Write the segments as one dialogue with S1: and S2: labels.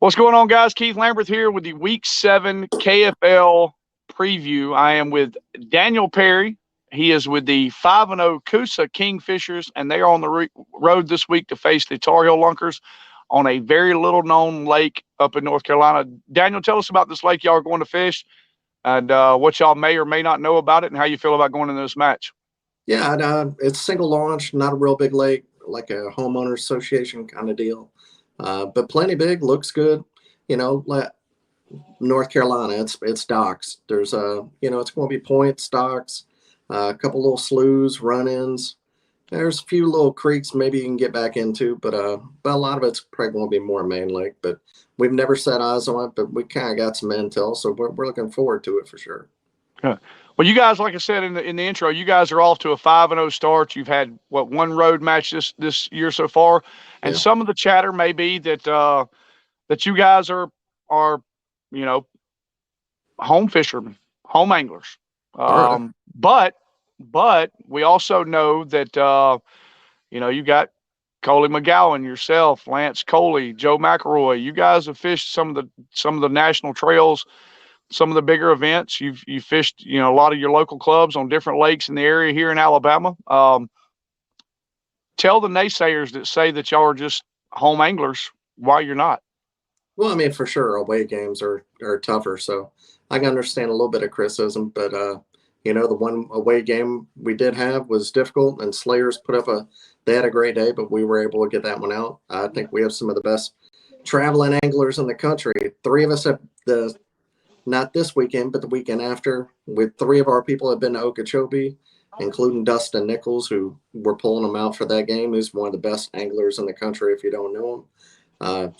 S1: What's going on, guys? Keith Lamberth here with the Week 7 KFL preview. I am with Daniel Perry. He is with the 5-0 Coosa Kingfishers, and they are on the road this week to face the Tar Heel Lunkers on a very little-known lake up in North Carolina. Daniel, tell us about this lake y'all are going to fish and what y'all may or may not know about it and how you feel about going into this match.
S2: Yeah, it's single launch, not a real big lake, like a homeowners association kind of deal. But plenty big, looks good. North Carolina, it's docks. There's it's going to be points, docks, a couple little sloughs, run-ins. There's a few little creeks maybe you can get back into, but a lot of it's probably going to be more main lake. But we've never set eyes on it, but we kind of got some intel, so we're looking forward to it for sure.
S1: Yeah. Well, you guys, like I said in the intro, you guys are off to a 5-0 start. You've had one road match this year so far, and some of the chatter may be that that you guys are home fishermen, home anglers. But we also know that you got Coley McGowan, yourself, Lance Coley, Joe McElroy. You guys have fished some of the national trails, some of the bigger events. You've fished, a lot of your local clubs on different lakes in the area here in Alabama. Tell the naysayers that say that y'all are just home anglers why you're not.
S2: Well, I mean, for sure, away games are tougher, so I can understand a little bit of criticism. But the one away game we did have was difficult, and Slayers they had a great day, but we were able to get that one out. I think we have some of the best traveling anglers in the country. Three of us have not this weekend, but the weekend after, with three of our people have been to Okeechobee, including Dustin Nichols, who we're pulling him out for that game. He's one of the best anglers in the country if you don't know him.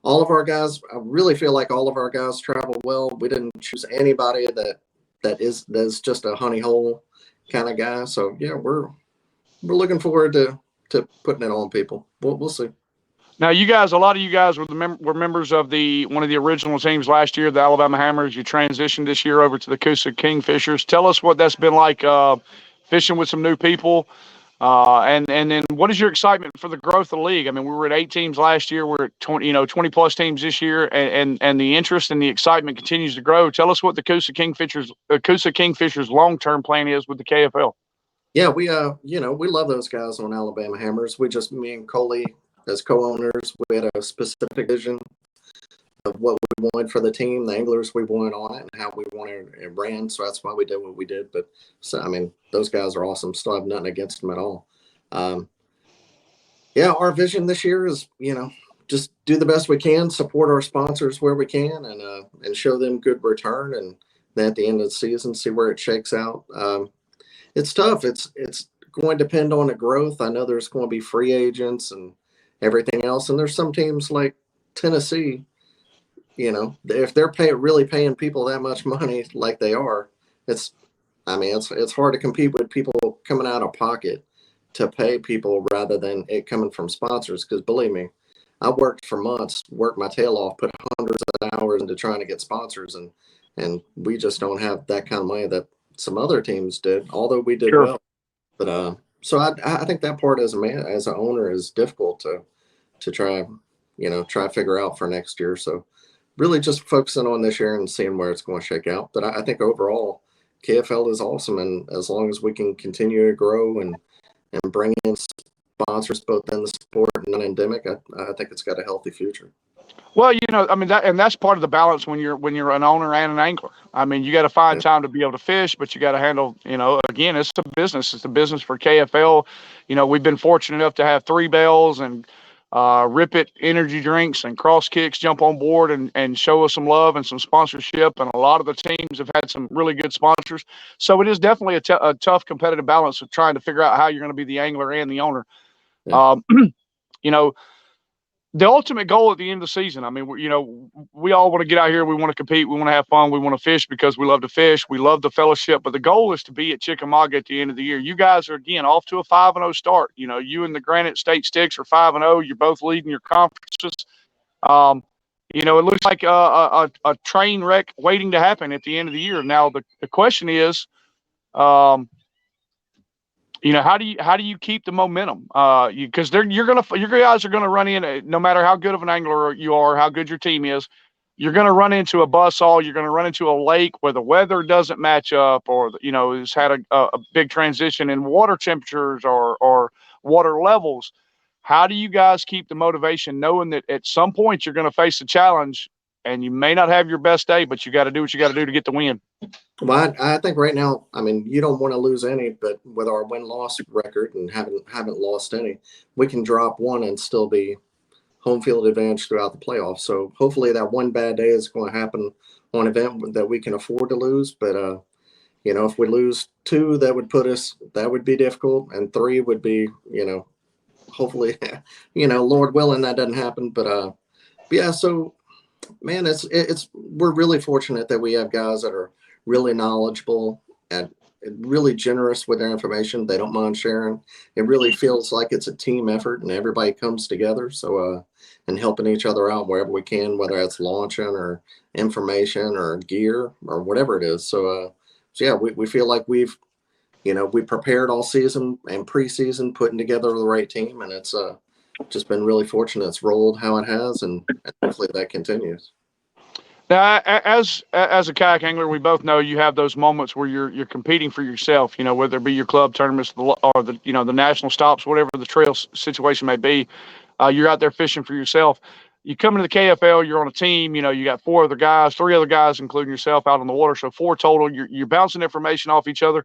S2: All of our guys, I really feel like all of our guys travel well. We didn't choose anybody that is just a honey hole kind of guy. So yeah, we're looking forward to putting it on people. We'll see.
S1: Now, a lot of you guys were members of one of the original teams last year, the Alabama Hammers. You transitioned this year over to the Coosa Kingfishers. Tell us what that's been like fishing with some new people. And then what is your excitement for the growth of the league? I mean, we were at 8 teams last year. We're at 20 plus teams this year, and the interest and the excitement continues to grow. Tell us what the Coosa Kingfishers long-term plan is with the KFL.
S2: Yeah, we love those guys on Alabama Hammers. Me and Coley as co-owners, we had a specific vision of what we wanted for the team, the anglers we wanted on it, and how we wanted it ran. So that's why we did what we did. But those guys are awesome. Still have nothing against them at all. Our vision this year is, just do the best we can, support our sponsors where we can, and show them good return. And then at the end of the season, see where it shakes out. It's tough. It's going to depend on the growth. I know there's going to be free agents and everything else. And there's some teams like Tennessee, if they're really paying people that much money like they are, it's hard to compete with people coming out of pocket to pay people rather than it coming from sponsors. Because believe me, I worked for months, worked my tail off, put hundreds of hours into trying to get sponsors, and we just don't have that kind of money that some other teams did, although we did well. But so I think that part as an owner is difficult to try to figure out for next year. So really just focusing on this year and seeing where it's going to shake out. But I think overall KFL is awesome. And as long as we can continue to grow and bring in sponsors both in the sport and non-endemic, I think it's got a healthy future.
S1: Well, that's part of the balance when you're an owner and an angler. I mean, you got to find time to be able to fish, but you got to handle, again, it's a business. It's a business for KFL. We've been fortunate enough to have 3 Bells and Rip It energy drinks and Cross Kicks jump on board and show us some love and some sponsorship. And a lot of the teams have had some really good sponsors. So it is definitely a tough competitive balance of trying to figure out how you're going to be the angler and the owner. Yeah. The ultimate goal at the end of the season, I mean, we all want to get out here. We want to compete. We want to have fun. We want to fish because we love to fish. We love the fellowship. But the goal is to be at Chickamauga at the end of the year. You guys are, again, off to a 5-0 start. You and the Granite State Sticks are 5-0. You're both leading your conferences. It looks like a train wreck waiting to happen at the end of the year. Now, the question is, how do you keep the momentum? Because your guys are gonna run in, no matter how good of an angler you are, how good your team is, you're gonna run into a buzzsaw. You're gonna run into a lake where the weather doesn't match up, or has had a big transition in water temperatures or water levels. How do you guys keep the motivation, knowing that at some point you're gonna face a challenge, and you may not have your best day, but you got to do what you got to do to get the win?
S2: Well, I think right now, I mean, you don't want to lose any, but with our win-loss record and haven't lost any, we can drop one and still be home field advantage throughout the playoffs. So hopefully that one bad day is going to happen on an event that we can afford to lose. But if we lose two, that would be difficult, and three would be, hopefully, Lord willing, that doesn't happen. But yeah, so man, we're really fortunate that we have guys that are really knowledgeable and really generous with their information. They don't mind sharing. It really feels like it's a team effort and everybody comes together. So, and helping each other out wherever we can, whether it's launching or information or gear or whatever it is. So yeah, we feel like we prepared all season and preseason, putting together the right team, and it's just been really fortunate. It's rolled how it has, and hopefully that continues.
S1: Now, as a kayak angler, we both know you have those moments where you're competing for yourself. Whether it be your club tournaments or the national stops, whatever the trail situation may be. You're out there fishing for yourself. You come into the KFL, you're on a team. You got three other guys, including yourself, out on the water. So four total. You're bouncing information off each other.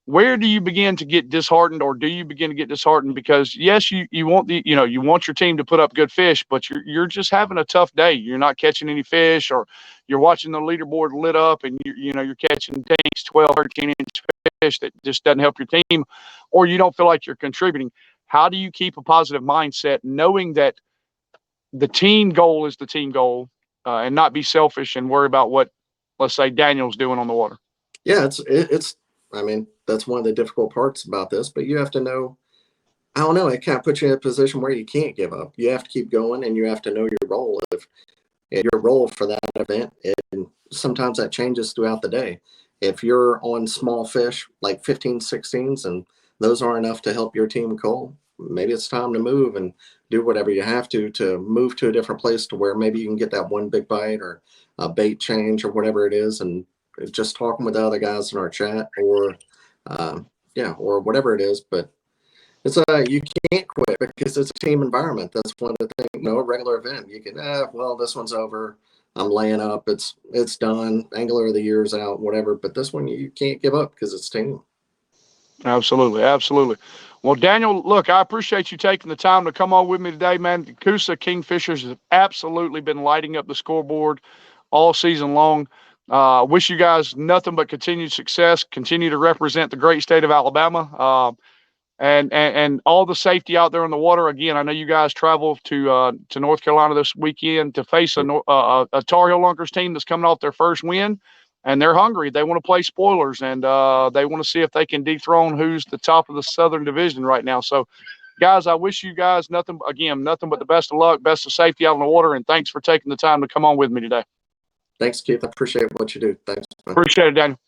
S1: Where do you begin to get disheartened, or do you begin to get disheartened? Because yes, you want you want your team to put up good fish, but you're just having a tough day. You're not catching any fish, or you're watching the leaderboard lit up and you're catching 12, 13-inch fish that just doesn't help your team, or you don't feel like you're contributing. How do you keep a positive mindset, knowing that the team goal is the team goal, and not be selfish and worry about what, let's say, Daniel's doing on the water?
S2: Yeah, it's. I mean, that's one of the difficult parts about this. But you have to know. I don't know. It kind of puts you in a position where you can't give up. You have to keep going, and you have to know your role. If your role for that event, and sometimes that changes throughout the day. If you're on small fish like 15, 16s, and those aren't enough to help your team cull, maybe it's time to move and do whatever you have to move to a different place to where maybe you can get that one big bite or a bait change or whatever it is, and just talking with the other guys in our chat or or whatever it is. But it's you can't quit because it's a team environment. That's one of the things. A regular event you can well, this one's over, I'm laying up, it's done, angler of the year's out, whatever. But this one you can't give up because it's team.
S1: Absolutely. Well, Daniel, look, I appreciate you taking the time to come on with me today, man. Coosa Kingfishers have absolutely been lighting up the scoreboard all season long. Wish you guys nothing but continued success. Continue to represent the great state of Alabama, and all the safety out there on the water. Again, I know you guys travel to North Carolina this weekend to face a Tar Heel Lunkers team that's coming off their first win, and they're hungry. They want to play spoilers, and they want to see if they can dethrone who's the top of the Southern Division right now. So, guys, I wish you guys nothing but the best of luck, best of safety out on the water, and thanks for taking the time to come on with me today.
S2: Thanks, Keith. I appreciate what you do. Thanks, man.
S1: Appreciate it, Daniel.